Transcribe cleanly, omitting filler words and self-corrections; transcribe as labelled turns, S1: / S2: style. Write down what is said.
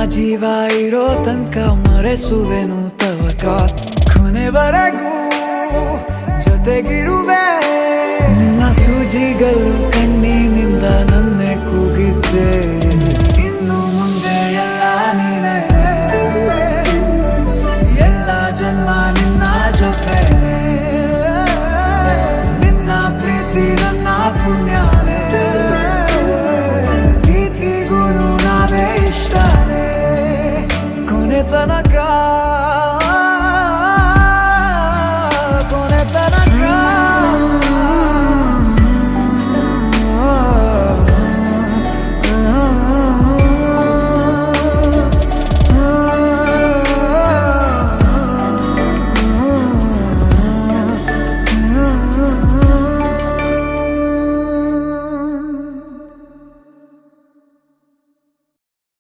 S1: ಜೀವ ಇರೋ ತನಕ ಮರೆಸುವೆನು ತವಕ ಕೊನೆವರೆಗೂ ಜೊತೆಗಿರುವೆ ನಿನ್ನ ಸೂಜಿಗಳು ಕಣ್ಣಿನಿಂದ ನನ್ನೆ ಕೂಗಿದ್ದೆ ಇನ್ನು ಮುಂದೆ ಎಲ್ಲ ನೀನೆ ಎಲ್ಲ ಜನ್ಮ ನಿನ್ನ ಜೊತೆ ನಿನ್ನ ಪ್ರೀತಿ ನನ್ನ ಪುಣ್ಯನೇ ಪ್ರೀತಿಗೂ ನಾವೇ ಇಷ್ಟನೇ ಕೊನೆ ತನಕ